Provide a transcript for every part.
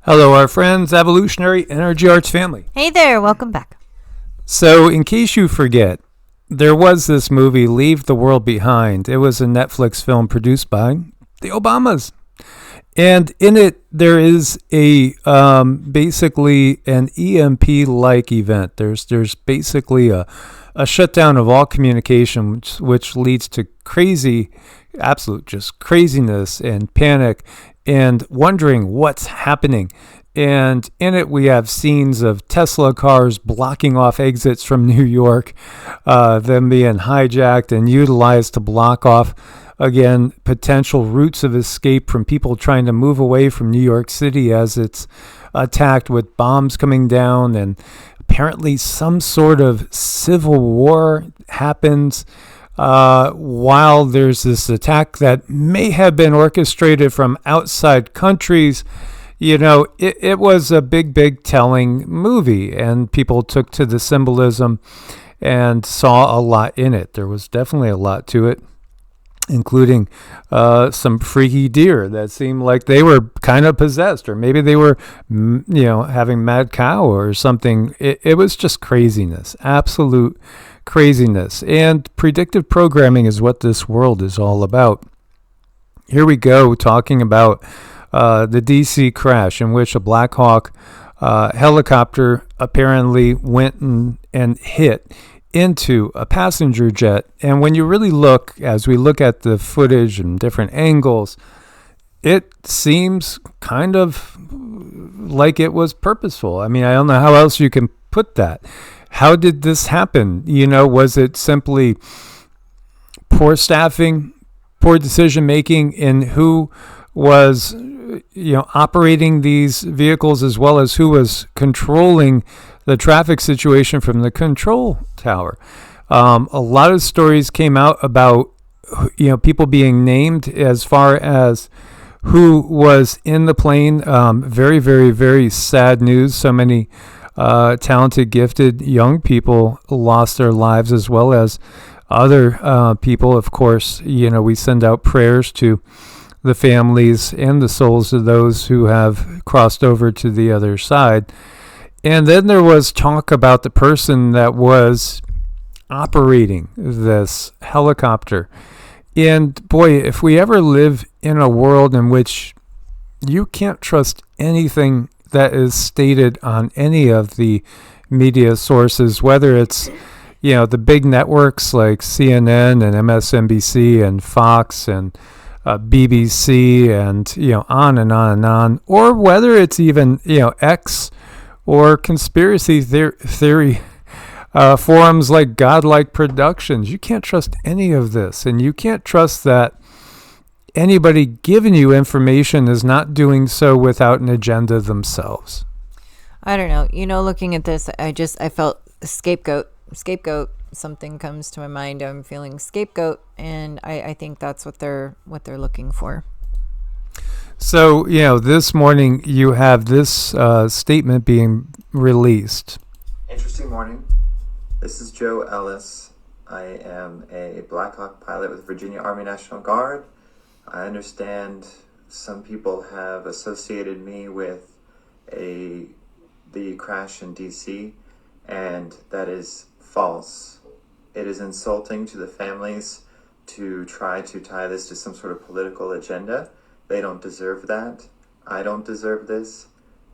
Hello, our friends, Evolutionary Energy Arts family. Hey there, welcome back. So, in case you forget, there was this movie, Leave the World Behind. It was a Netflix film produced by the Obamas. And in it, there is a basically an EMP-like event. There's basically a shutdown of all communication, which leads to absolute just craziness and panic and wondering what's happening. And in it, we have scenes of Tesla cars blocking off exits from New York, them being hijacked and utilized to block off, again, potential routes of escape from people trying to move away from New York City as it's attacked with bombs coming down. And apparently some sort of civil war happens while there's this attack that may have been orchestrated from outside countries. You know, it was a big telling movie, and people took to the symbolism and saw a lot in it. There was definitely a lot to it, including some freaky deer that seemed like they were kind of possessed, or maybe they were, having mad cow or something. It was just craziness, absolute craziness. And predictive programming is what this world is all about. Here we go, talking about the DC crash in which a Black Hawk helicopter apparently went and hit into a passenger jet. And when you really look, as we look at the footage and different angles, it seems kind of like it was purposeful. I mean, I don't know how else you can put that. How did this happen? Was it simply poor staffing, poor decision making in who was operating these vehicles, as well as who was controlling the traffic situation from the control tower? A lot of stories came out about people being named as far as who was in the plane. Very, very, very sad news. So many talented, gifted young people lost their lives, as well as other people. Of course, we send out prayers to the families and the souls of those who have crossed over to the other side. And then there was talk about the person that was operating this helicopter. And boy, if we ever live in a world in which you can't trust anything that is stated on any of the media sources, whether it's the big networks like CNN and MSNBC and Fox and BBC and on and on and on, or whether it's even X or conspiracy theory forums like Godlike Productions. You can't trust any of this, and you can't trust that anybody giving you information is not doing so without an agenda themselves. I don't know. Looking at this, I felt scapegoat. Something comes to my mind. I'm feeling scapegoat, and I think that's what they're looking for. So, this morning you have this statement being released. Interesting morning. This is Joe Ellis. I am a Black Hawk pilot with Virginia Army National Guard. I understand some people have associated me with the crash in DC, and that is false. It is insulting to the families to try to tie this to some sort of political agenda. They don't deserve that. I don't deserve this.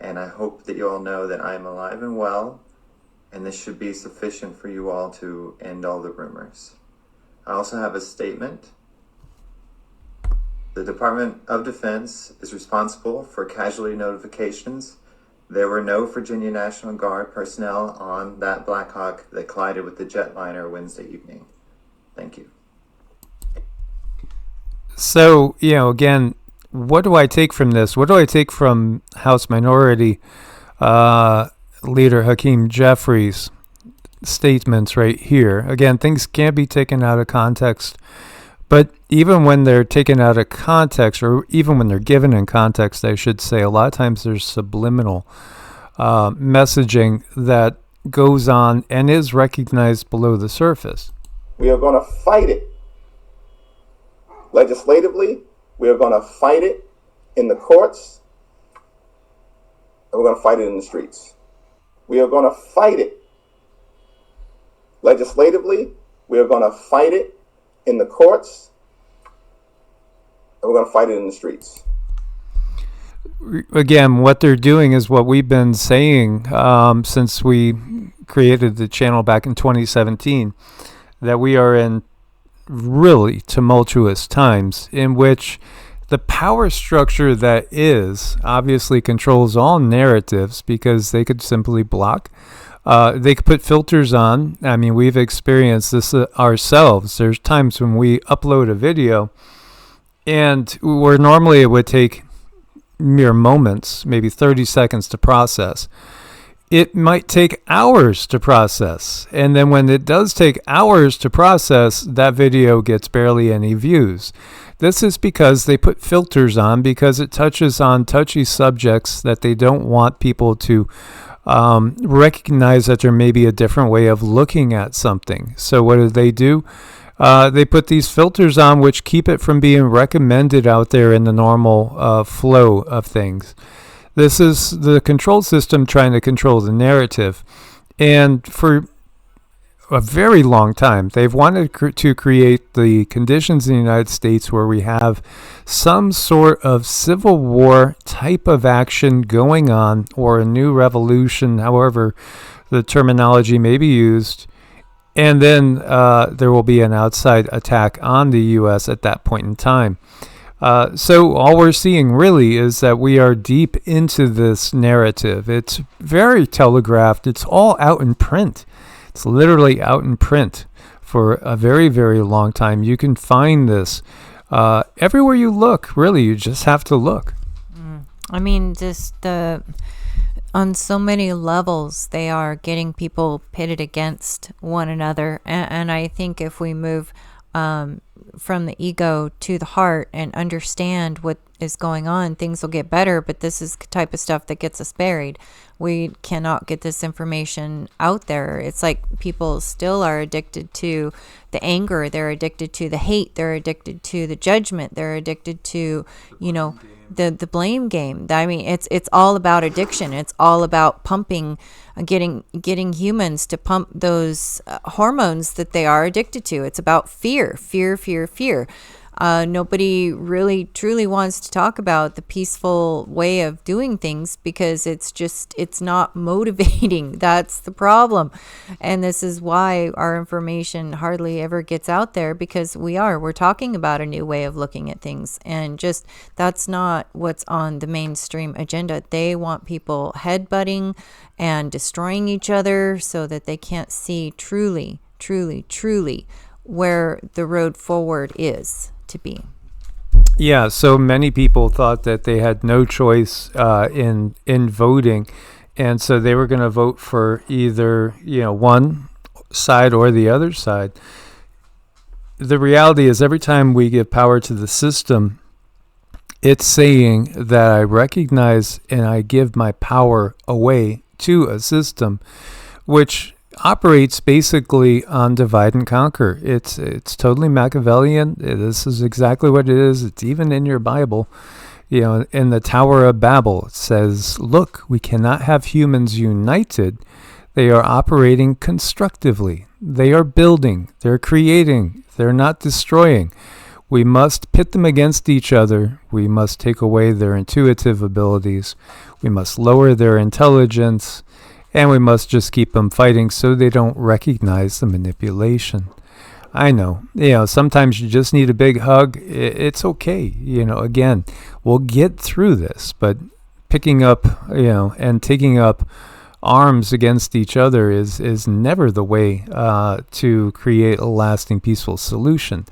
And I hope that you all know that I am alive and well, and this should be sufficient for you all to end all the rumors. I also have a statement. The Department of Defense is responsible for casualty notifications. There were no Virginia National Guard personnel on that Black Hawk that collided with the jetliner Wednesday evening. Thank you. So, again, what do I take from this? What do I take from House Minority Leader Hakeem Jeffries' statements right here? Again, things can't be taken out of context. But even when they're taken out of context, or even when they're given in context, I should say, a lot of times there's subliminal messaging that goes on and is recognized below the surface. We are going to fight it legislatively. We are going to fight it in the courts. and we're going to fight it in the streets. We are going to fight it legislatively. We are going to fight it in the courts, and we're going to fight it in the streets. Again, what they're doing is what we've been saying since we created the channel back in 2017, that we are in really tumultuous times in which the power structure that is obviously controls all narratives, because they could simply block. They could put filters on. I mean, we've experienced this ourselves. There's times when we upload a video and where normally it would take mere moments, maybe 30 seconds to process, it might take hours to process. And then when it does take hours to process, that video gets barely any views. This is because they put filters on, because it touches on touchy subjects that they don't want people to recognize that there may be a different way of looking at something. So what do? They put these filters on which keep it from being recommended out there in the normal flow of things. This is the control system trying to control the narrative. And for a very long time, they've wanted to create the conditions in the United States where we have some sort of civil war type of action going on, or a new revolution, however the terminology may be used. And then there will be an outside attack on the U.S. at that point in time. So all we're seeing really is that we are deep into this narrative. It's very telegraphed. It's all out in print. It's literally out in print for a very, very long time. You can find this everywhere you look. Really, you just have to look. I mean, just on so many levels, they are getting people pitted against one another. And I think if we move from the ego to the heart and understand what is going on, things will get better. But this is the type of stuff that gets us buried. We cannot get this information out there. It's like people still are addicted to the anger. They're addicted to the hate. They're addicted to the judgment. They're addicted to, the blame game. I mean, it's all about addiction. It's all about pumping, getting humans to pump those hormones that they are addicted to. It's about fear. Nobody really truly wants to talk about the peaceful way of doing things, because it's not motivating. That's the problem. And this is why our information hardly ever gets out there, because we're talking about a new way of looking at things, and just that's not what's on the mainstream agenda. They want people headbutting and destroying each other so that they can't see truly where the road forward is to be. Yeah, so many people thought that they had no choice in voting, and so they were going to vote for either one side or the other side. The reality is, every time we give power to the system, it's saying that I recognize and I give my power away to a system which operates basically on divide and conquer. It's totally Machiavellian. This is exactly what it is. It's even in your Bible. In the Tower of Babel, it says, look, we cannot have humans united. They are operating constructively. They are building. They're creating. They're not destroying. We must pit them against each other. We must take away their intuitive abilities. We must lower their intelligence. And we must just keep them fighting so they don't recognize the manipulation. I know, sometimes you just need a big hug. It's okay. Again, we'll get through this, but picking up, and taking up arms against each other is never the way to create a lasting, peaceful solution.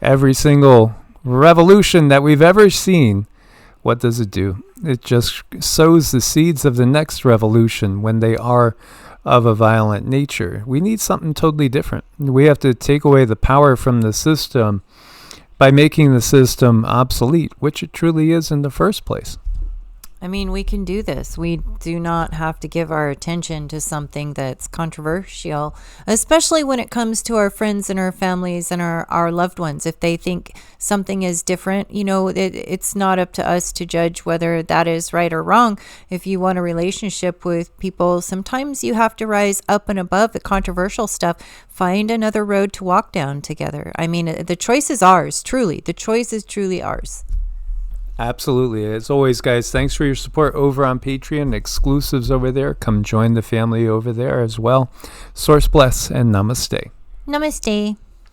Every single revolution that we've ever seen, what does it do? It just sows the seeds of the next revolution when they are of a violent nature. We need something totally different. We have to take away the power from the system by making the system obsolete, which it truly is in the first place. I mean, we can do this. We do not have to give our attention to something that's controversial, especially when it comes to our friends and our families and our loved ones. If they think something is different, it's not up to us to judge whether that is right or wrong. If you want a relationship with people, sometimes you have to rise up and above the controversial stuff. Find another road to walk down together. I mean, the choice is ours, truly. The choice is truly ours. Absolutely. As always, guys, thanks for your support over on Patreon. Exclusives over there. Come join the family over there as well. Source bless and namaste. Namaste.